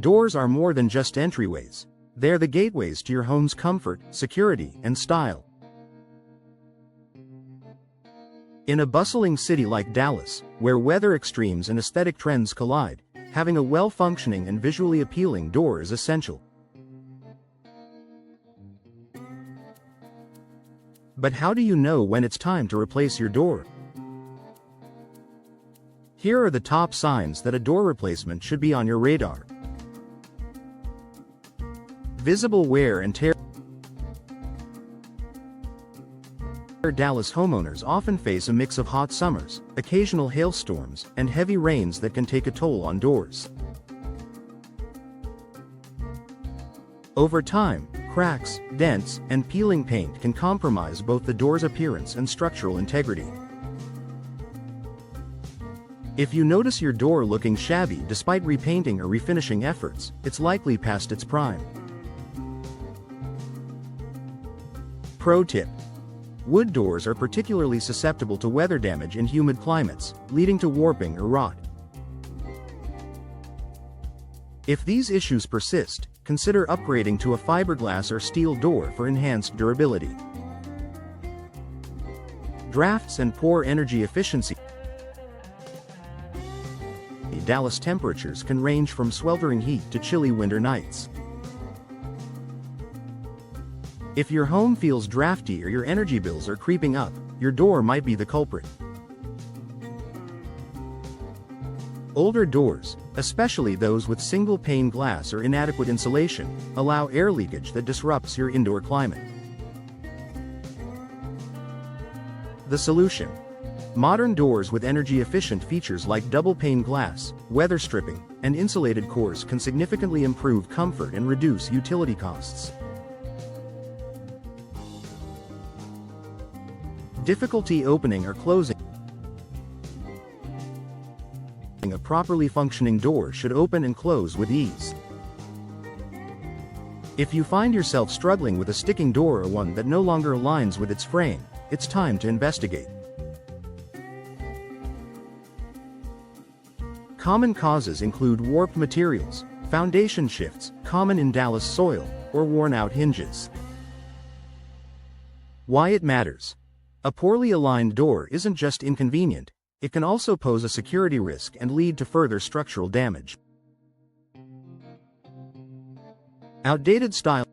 Doors are more than just entryways. They're the gateways to your home's comfort, security, and style. In a bustling city like Dallas, where weather extremes and aesthetic trends collide, having a well-functioning and visually appealing door is essential. But how do you know when it's time to replace your door? Here are the top signs that a door replacement should be on your radar. Visible wear and tear. Dallas homeowners often face a mix of hot summers, occasional hailstorms, and heavy rains that can take a toll on doors. Over time, cracks, dents, and peeling paint can compromise both the door's appearance and structural integrity. If you notice your door looking shabby despite repainting or refinishing efforts, it's likely past its prime. Pro tip: wood doors are particularly susceptible to weather damage in humid climates, leading to warping or rot. If these issues persist, consider upgrading to a fiberglass or steel door for enhanced durability. Drafts and poor energy efficiency. Dallas temperatures can range from sweltering heat to chilly winter nights. If your home feels drafty or your energy bills are creeping up, your door might be the culprit. Older doors, especially those with single-pane glass or inadequate insulation, allow air leakage that disrupts your indoor climate. The solution: modern doors with energy-efficient features like double-pane glass, weather stripping, and insulated cores can significantly improve comfort and reduce utility costs. Difficulty opening or closing. A properly functioning door should open and close with ease. If you find yourself struggling with a sticking door or one that no longer aligns with its frame, it's time to investigate. Common causes include warped materials, foundation shifts, common in Dallas soil, or worn-out hinges. Why it matters. A poorly aligned door isn't just inconvenient, it can also pose a security risk and lead to further structural damage. Outdated style.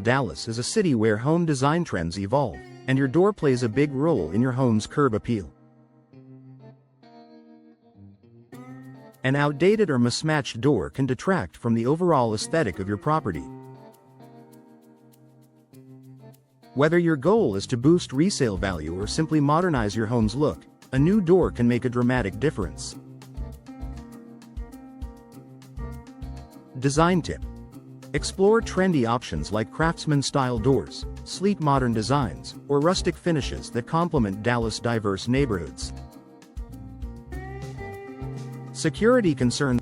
Dallas is a city where home design trends evolve, and your door plays a big role in your home's curb appeal. An outdated or mismatched door can detract from the overall aesthetic of your property. Whether your goal is to boost resale value or simply modernize your home's look, a new door can make a dramatic difference. Design tip: explore trendy options like craftsman-style doors, sleek modern designs, or rustic finishes that complement Dallas' diverse neighborhoods. Security concerns.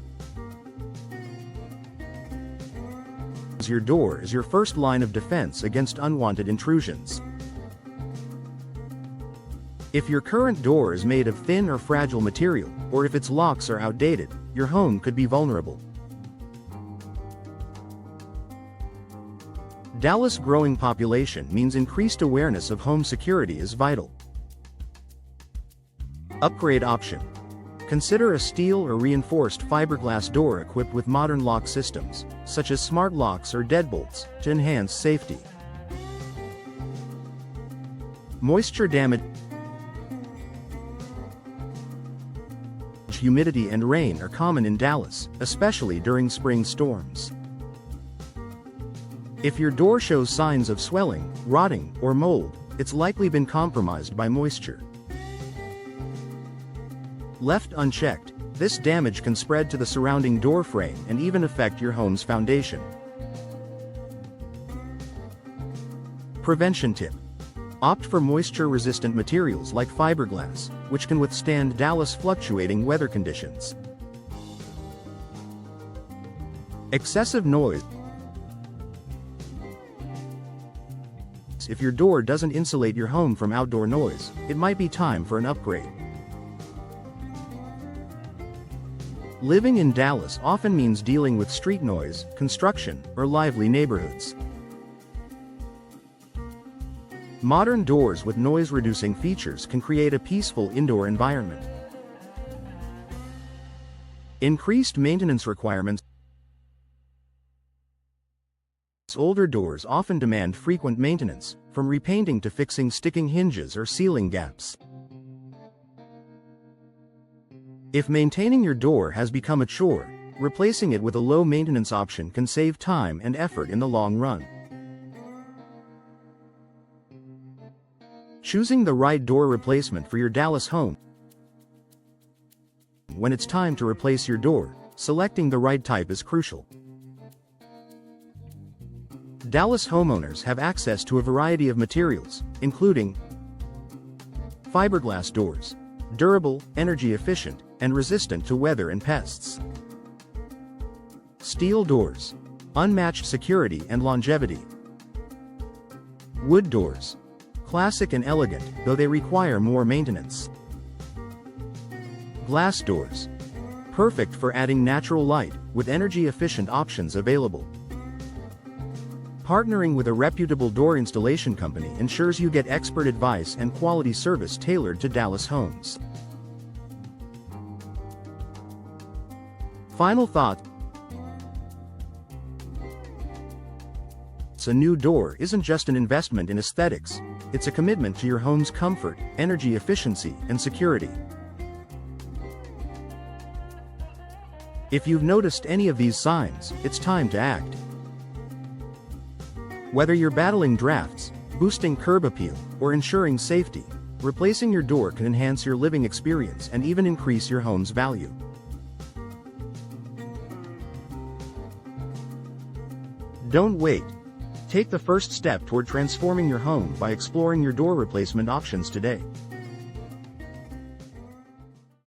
Your door is your first line of defense against unwanted intrusions. If your current door is made of thin or fragile material, or if its locks are outdated, your home could be vulnerable. Dallas' growing population means increased awareness of home security is vital. Upgrade option: consider a steel or reinforced fiberglass door equipped with modern lock systems, such as smart locks or deadbolts, to enhance safety. Moisture damage. Humidity and rain are common in Dallas, especially during spring storms. If your door shows signs of swelling, rotting, or mold, it's likely been compromised by moisture. Left unchecked, this damage can spread to the surrounding door frame and even affect your home's foundation. Prevention tip: opt for moisture-resistant materials like fiberglass, which can withstand Dallas' fluctuating weather conditions. Excessive noise. If your door doesn't insulate your home from outdoor noise, it might be time for an upgrade. Living in Dallas often means dealing with street noise, construction, or lively neighborhoods. Modern doors with noise-reducing features can create a peaceful indoor environment. Increased maintenance requirements. Older doors often demand frequent maintenance, from repainting to fixing sticking hinges or sealing gaps. If maintaining your door has become a chore, replacing it with a low-maintenance option can save time and effort in the long run. Choosing the right door replacement for your Dallas home. When it's time to replace your door, selecting the right type is crucial. Dallas homeowners have access to a variety of materials, including fiberglass doors, durable, energy efficient, and resistant to weather and pests. Steel doors, unmatched security and longevity. Wood doors, classic and elegant, though they require more maintenance. Glass doors, perfect for adding natural light, with energy-efficient options available. Partnering with a reputable door installation company ensures you get expert advice and quality service tailored to Dallas homes. Final thought. A new door isn't just an investment in aesthetics, it's a commitment to your home's comfort, energy efficiency, and security. If you've noticed any of these signs, it's time to act. Whether you're battling drafts, boosting curb appeal, or ensuring safety, replacing your door can enhance your living experience and even increase your home's value. Don't wait. Take the first step toward transforming your home by exploring your door replacement options today.